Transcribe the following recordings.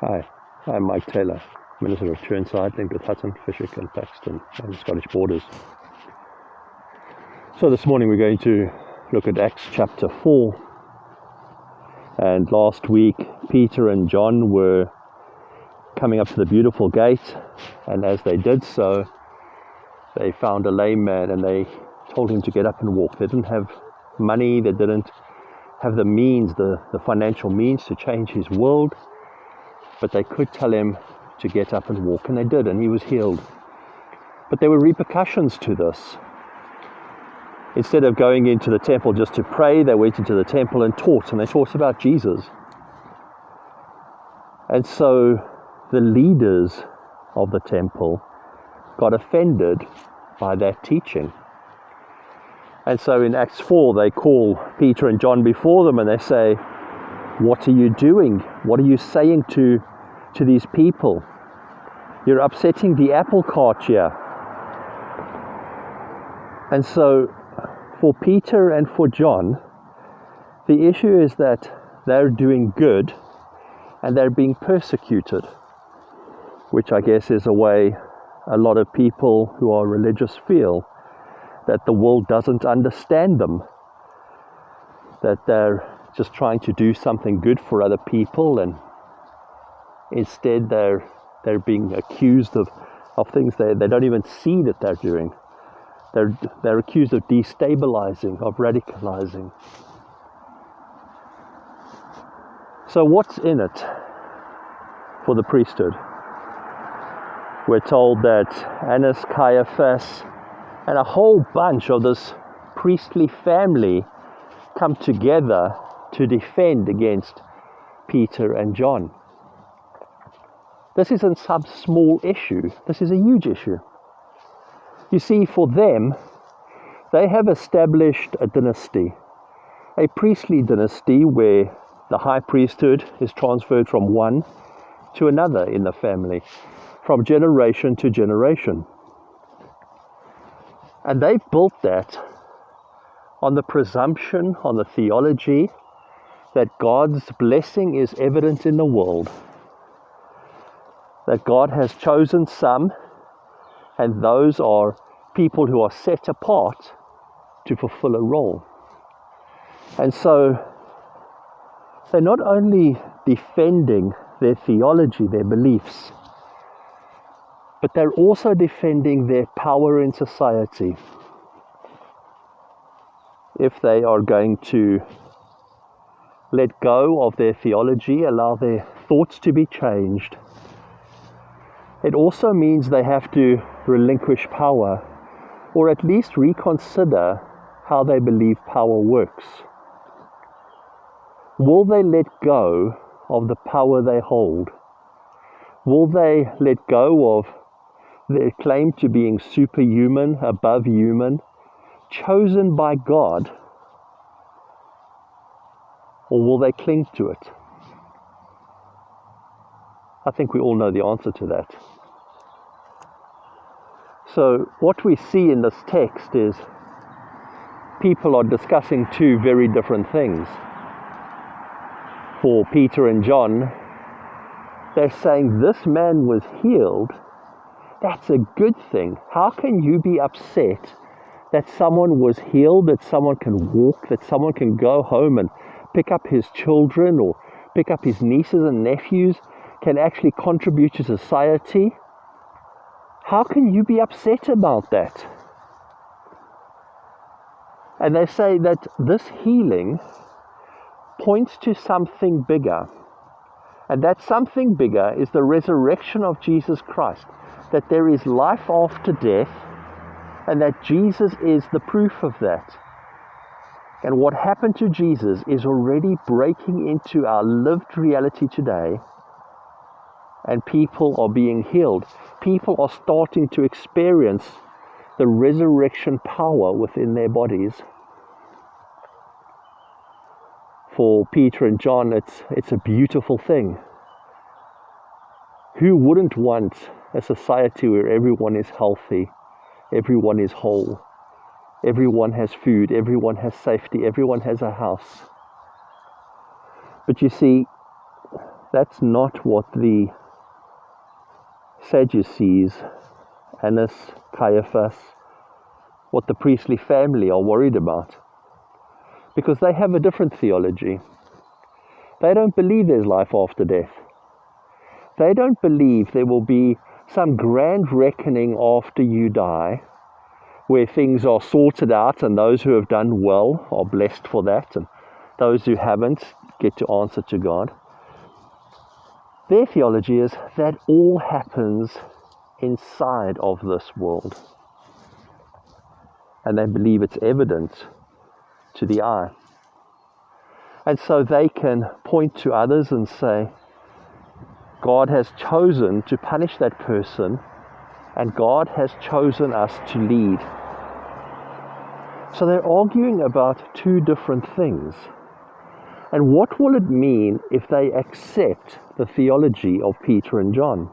Hi, I'm Mike Taylor, Minister of Churnside, linked with Hutton, Fisher and Paxton and the Scottish Borders. So this morning we're going to look at Acts chapter 4. And last week Peter and John were coming up to the beautiful gate, and as they did so, they found a lame man and they told him to get up and walk. They didn't have money, they didn't have the means, the financial means to change his world, but they could tell him to get up and walk, and they did, and he was healed. But there were repercussions to this. Instead of going into the temple just to pray, they went into the temple and they taught about Jesus. And so the leaders of the temple got offended by that teaching. And so in Acts 4, they call Peter and John before them and they say, "What are you doing? What are you saying to these people? You're upsetting the apple cart here." And so for Peter and for John, the issue is that they're doing good and they're being persecuted, which I guess is a way a lot of people who are religious feel, that the world doesn't understand them, that they're just trying to do something good for other people, and instead they're being accused of things they don't even see that they're doing. They're accused of destabilizing, of radicalizing. So what's in it for the priesthood? We're told that Annas, Caiaphas, and a whole bunch of this priestly family come together to defend against Peter and John. This isn't some small issue. This is a huge issue. You see, for them, they have established a dynasty, a priestly dynasty where the high priesthood is transferred from one to another in the family, from generation to generation. And they've built that on the presumption, on the theology, that God's blessing is evident in the world, that God has chosen some, and those are people who are set apart to fulfill a role. And so they're not only defending their theology, their beliefs, but they're also defending their power in society. If they are going to let go of their theology, allow their thoughts to be changed, it also means they have to relinquish power, or at least reconsider how they believe power works. Will they let go of the power they hold? Will they let go of their claim to being superhuman, above human, chosen by God? Or will they cling to it? I think we all know the answer to that. So what we see in this text is people are discussing two very different things. For Peter and John, they're saying this man was healed. That's a good thing. How can you be upset that someone was healed, that someone can walk, that someone can go home and pick up his children or pick up his nieces and nephews, can actually contribute to society? How can you be upset about that? And they say that this healing points to something bigger. And that something bigger is the resurrection of Jesus Christ. That there is life after death, and that Jesus is the proof of that. And what happened to Jesus is already breaking into our lived reality today, and people are being healed. People are starting to experience the resurrection power within their bodies. For Peter and John, it's a beautiful thing. Who wouldn't want a society where everyone is healthy, everyone is whole, everyone has food, everyone has safety, everyone has a house? But you see, That's not what the Sadducees, Annas, Caiaphas, what the priestly family are worried about. Because they have a different theology. They don't believe there's life after death. They don't believe there will be some grand reckoning after you die, where things are sorted out and those who have done well are blessed for that, and those who haven't get to answer to God. Their theology is that all happens inside of this world. And they believe it's evident to the eye. And so they can point to others and say, God has chosen to punish that person, and God has chosen us to lead. So they're arguing about two different things. And what will it mean if they accept the theology of Peter and John?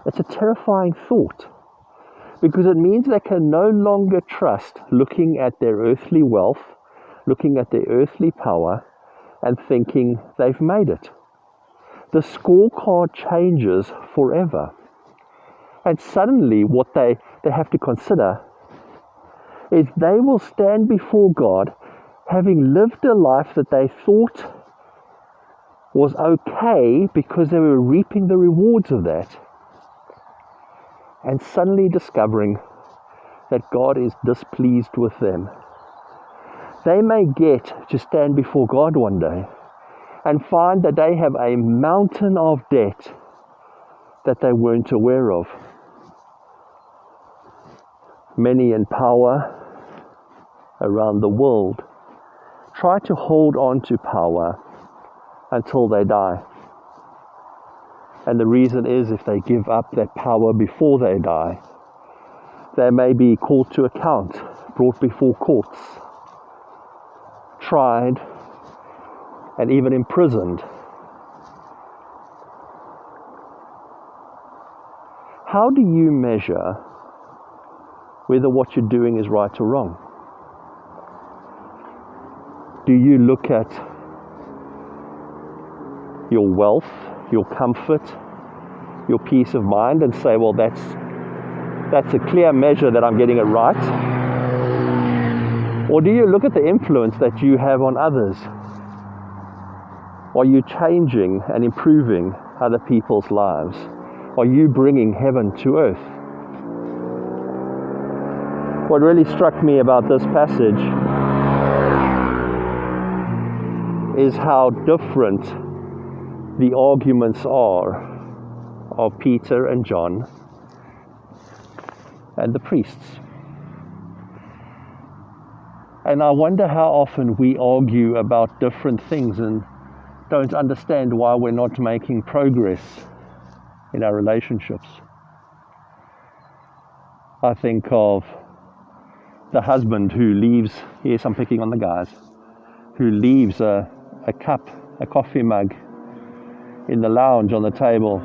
It's a terrifying thought, because it means they can no longer trust looking at their earthly wealth, looking at their earthly power, and thinking they've made it. The scorecard changes forever. And suddenly what they have to consider is they will stand before God having lived a life that they thought was okay because they were reaping the rewards of that, and suddenly discovering that God is displeased with them. They may get to stand before God one day and find that they have a mountain of debt that they weren't aware of. Many in power around the world try to hold on to power until they die. And the reason is, if they give up that power before they die, they may be called to account, brought before courts, tried, and even imprisoned. How do you measure whether what you're doing is right or wrong? Do you look at your wealth, your comfort, your peace of mind and say, well, that's a clear measure that I'm getting it right? Or do you look at the influence that you have on others? Are you changing and improving other people's lives? Are you bringing heaven to earth? What really struck me about this passage is how different the arguments are of Peter and John and the priests. And I wonder how often we argue about different things and don't understand why we're not making progress in our relationships. I think of the husband who leaves, yes, I'm picking on the guys, who leaves a cup, a coffee mug in the lounge on the table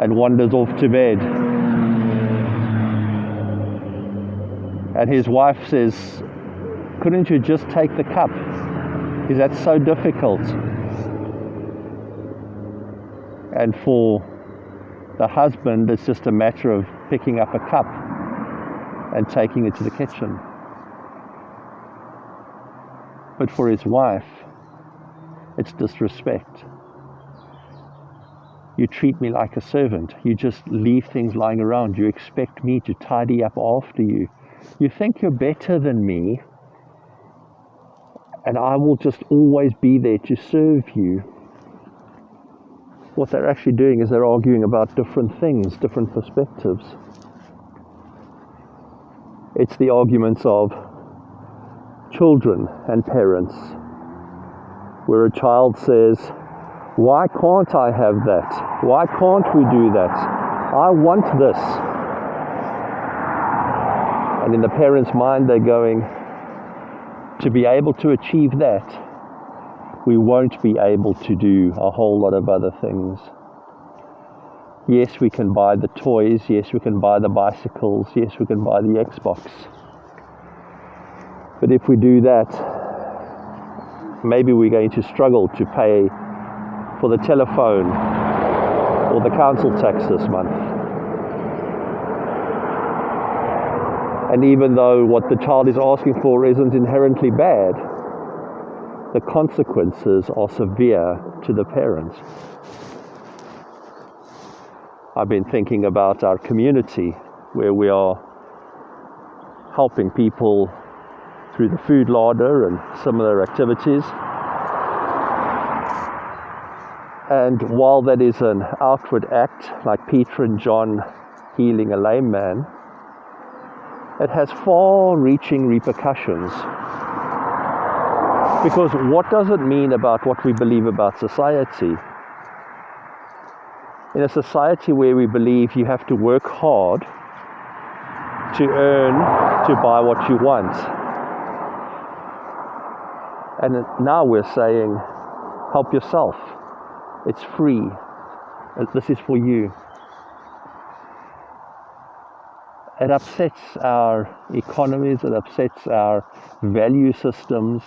and wanders off to bed. And his wife says, couldn't you just take the cup? Is that so difficult? And for the husband, it's just a matter of picking up a cup and taking it to the kitchen. But for his wife, it's disrespect. You treat me like a servant. You just leave things lying around. You expect me to tidy up after you. You think you're better than me, and I will just always be there to serve you. What they're actually doing is they're arguing about different things, different perspectives. It's the arguments of children and parents, where a child says, why can't I have that? Why can't we do that? I want this. And in the parent's mind, they're going, to be able to achieve that, we won't be able to do a whole lot of other things. Yes, we can buy the toys. Yes, we can buy the bicycles. Yes, we can buy the Xbox. But if we do that, maybe we're going to struggle to pay for the telephone or the council tax this month. And even though what the child is asking for isn't inherently bad, the consequences are severe to the parents. I've been thinking about our community, where we are helping people through the food larder and similar activities. And while that is an outward act, like Peter and John healing a lame man, it has far-reaching repercussions. Because what does it mean about what we believe about society? In a society where we believe you have to work hard to earn, to buy what you want. And now we're saying, help yourself. It's free. This is for you. It upsets our economies, it upsets our value systems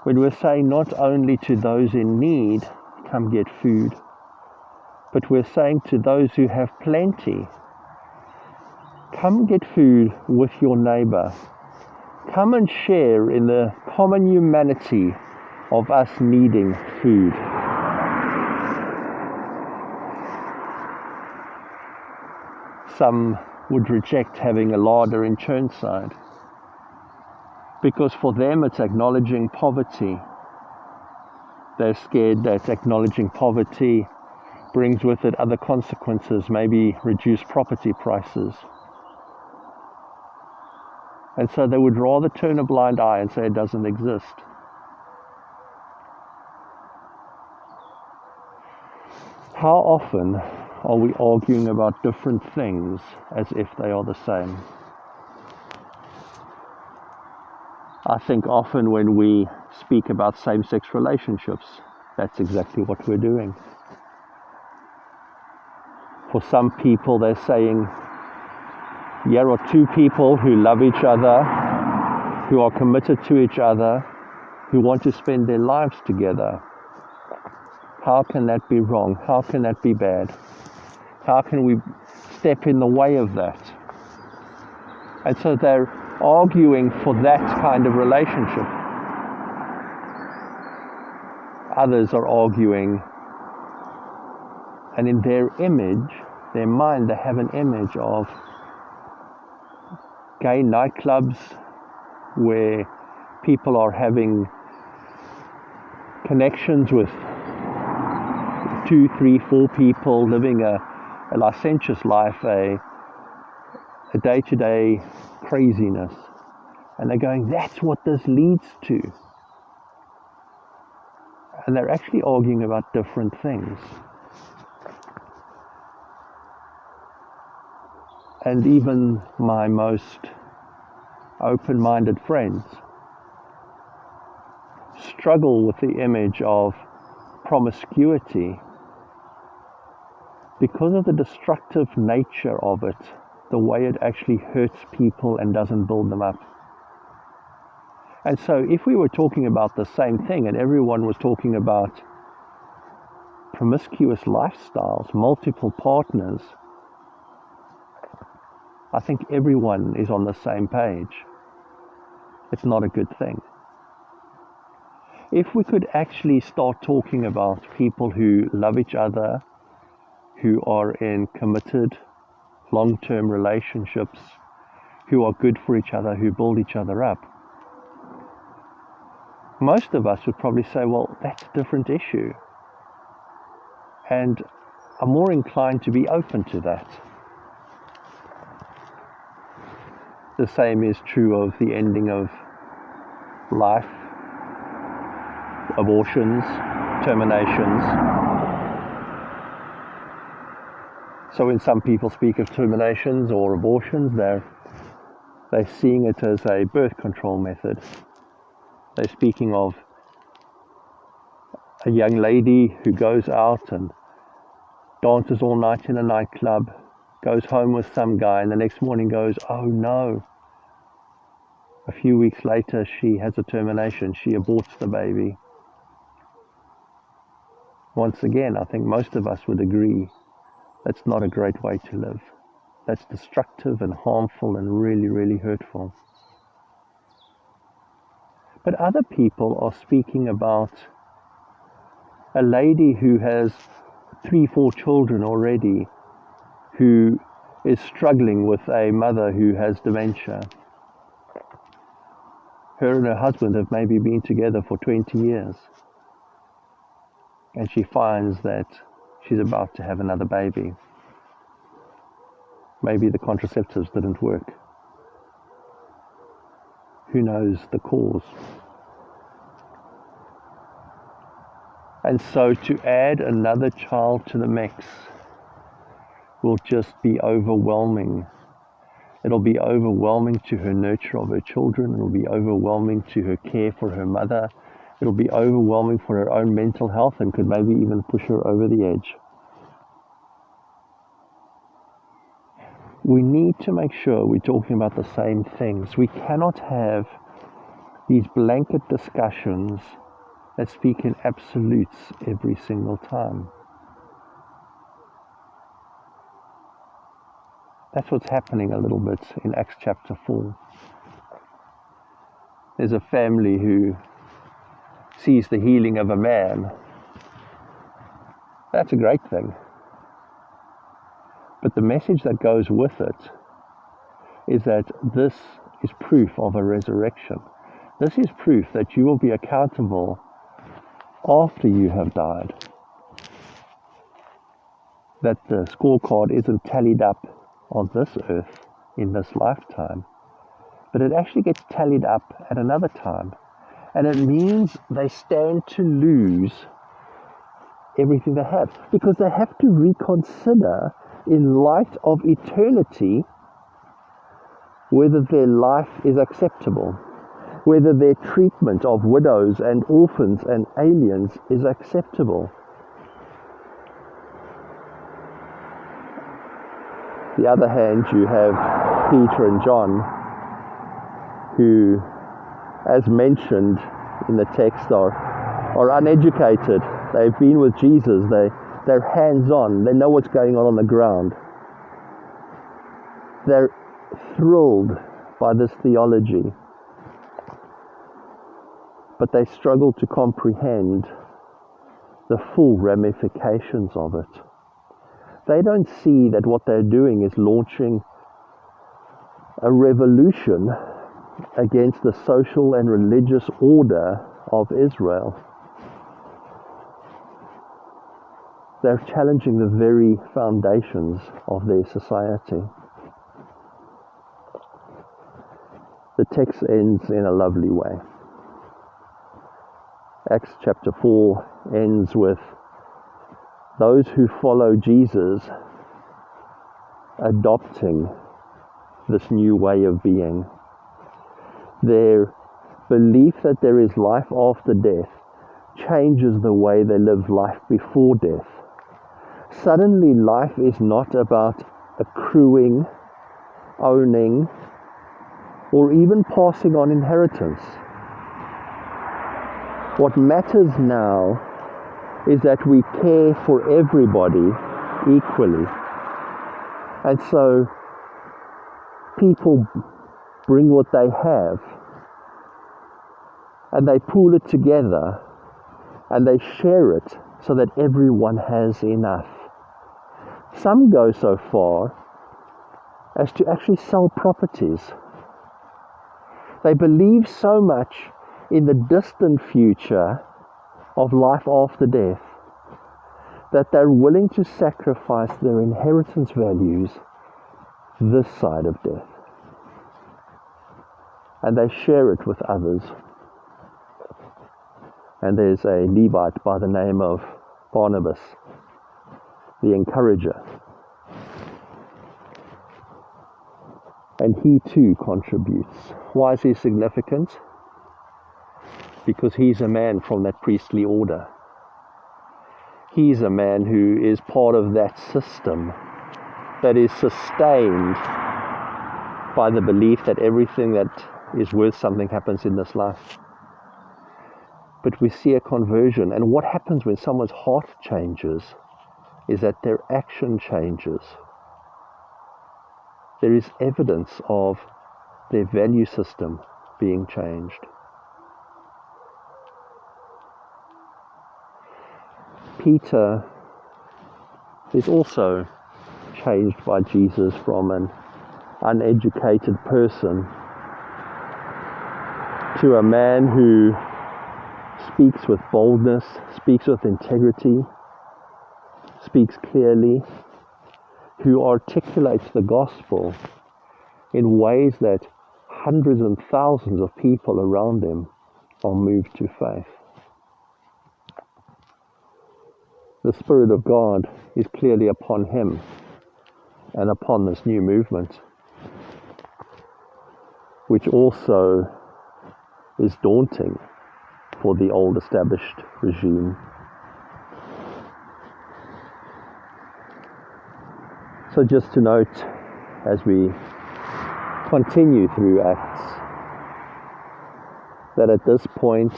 when we're saying not only to those in need, come get food, but we're saying to those who have plenty, come get food with your neighbor. Come and share in the common humanity of us needing food. Some would reject having a larder in Churnside because for them it's acknowledging poverty. They're scared that acknowledging poverty brings with it other consequences, maybe reduced property prices. And so they would rather turn a blind eye and say it doesn't exist. How often are we arguing about different things as if they are the same? I think often when we speak about same-sex relationships, that's exactly what we're doing. For some people, they're saying, here are two people who love each other, who are committed to each other, who want to spend their lives together. How can that be wrong? How can that be bad? How can we step in the way of that? And so they're arguing for that kind of relationship. Others are arguing, and in their image, their mind, they have an image of gay nightclubs where people are having connections with 2, 3, 4 people, living a licentious life, a day-to-day craziness. And they're going, that's what this leads to. And they're actually arguing about different things. And even my most open-minded friends struggle with the image of promiscuity because of the destructive nature of it, the way it actually hurts people and doesn't build them up. And so if we were talking about the same thing and everyone was talking about promiscuous lifestyles, multiple partners, I think everyone is on the same page. It's not a good thing. If we could actually start talking about people who love each other, who are in committed long-term relationships, who are good for each other, who build each other up, most of us would probably say, well, that's a different issue. And I'm more inclined to be open to that. The same is true of the ending of life, abortions, terminations. So when some people speak of terminations or abortions, they're seeing it as a birth control method. They're speaking of a young lady who goes out and dances all night in a nightclub, goes home with some guy, and the next morning goes, oh no. A few weeks later, she has a termination. She aborts the baby. Once again, I think most of us would agree that's not a great way to live. That's destructive and harmful and really, really hurtful. But other people are speaking about a lady who has 3-4 children already, who is struggling with a mother who has dementia. Her and her husband have maybe been together for 20 years. And she finds that she's about to have another baby. Maybe the contraceptives didn't work. Who knows the cause? And so to add another child to the mix will just be overwhelming. It'll be overwhelming to her nurture of her children. It'll be overwhelming to her care for her mother. It'll be overwhelming for her own mental health and could maybe even push her over the edge. We need to make sure we're talking about the same things. We cannot have these blanket discussions that speak in absolutes every single time. That's what's happening a little bit in Acts chapter 4. There's a family who sees the healing of a man. That's a great thing. But the message that goes with it is that this is proof of a resurrection. This is proof that you will be accountable after you have died. That the scorecard isn't tallied up on this earth in this lifetime, but it actually gets tallied up at another time. And it means they stand to lose everything they have, because they have to reconsider in light of eternity whether their life is acceptable, whether their treatment of widows and orphans and aliens is acceptable. The other hand, you have Peter and John, who, as mentioned in the text, are uneducated. They've been with Jesus. They're hands-on. They know what's going on the ground. They're thrilled by this theology, but they struggle to comprehend the full ramifications of it. They don't see that what they're doing is launching a revolution against the social and religious order of Israel. They're challenging the very foundations of their society. The text ends in a lovely way. Acts chapter 4 ends with those who follow Jesus adopting this new way of being. Their belief that there is life after death changes the way they live life before death. Suddenly life is not about accruing, owning, or even passing on inheritance. What matters now is that we care for everybody equally. And so people bring what they have and they pool it together and they share it so that everyone has enough. Some go so far as to actually sell properties. They believe so much in the distant future of life after death that they're willing to sacrifice their inheritance values this side of death. And they share it with others. And there's a Levite by the name of Barnabas, the encourager. And he too contributes. Why is he significant? Because he's a man from that priestly order. He's a man who is part of that system that is sustained by the belief that everything that is worth something happens in this life. but we see a conversion. And what happens when someone's heart changes is that their action changes. There is evidence of their value system being changed. Peter is also changed by Jesus from an uneducated person to a man who speaks with boldness, speaks with integrity, speaks clearly, who articulates the gospel in ways that hundreds and thousands of people around him are moved to faith. The Spirit of God is clearly upon him and upon this new movement, which also is daunting for the old established regime. So just to note, as we continue through Acts, that at this point,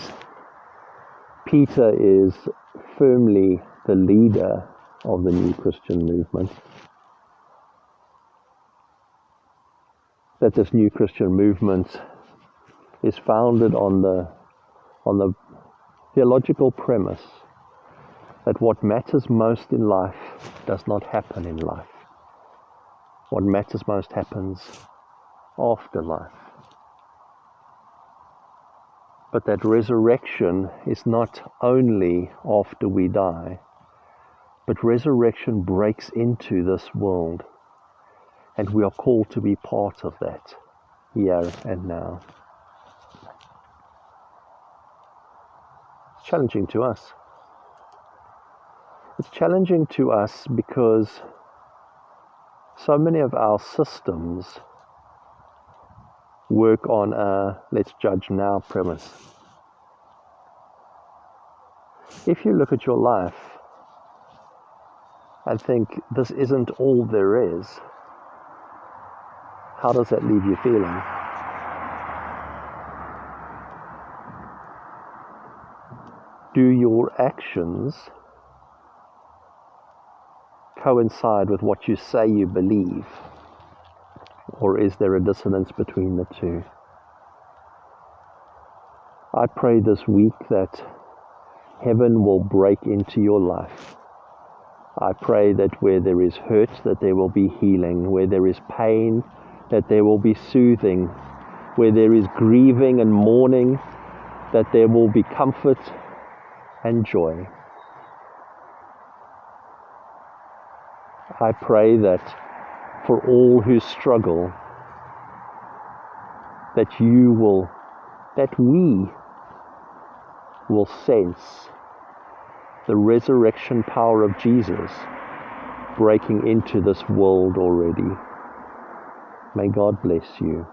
Peter is firmly the leader of the new Christian movement. That this new Christian movement is founded on the theological premise that what matters most in life does not happen in life. What matters most happens after life. But that resurrection is not only after we die, but resurrection breaks into this world, and we are called to be part of that here and now. It's challenging to us. It's challenging to us because so many of our systems work on a let's judge now premise. If you look at your life and think this isn't all there is, how does that leave you feeling? Do your actions coincide with what you say you believe? Or is there a dissonance between the two? I pray this week that heaven will break into your life. I pray that where there is hurt, that there will be healing. Where there is pain, that there will be soothing. Where there is grieving and mourning, that there will be comfort and joy. I pray that for all who struggle, that we will sense the resurrection power of Jesus breaking into this world already. May God bless you.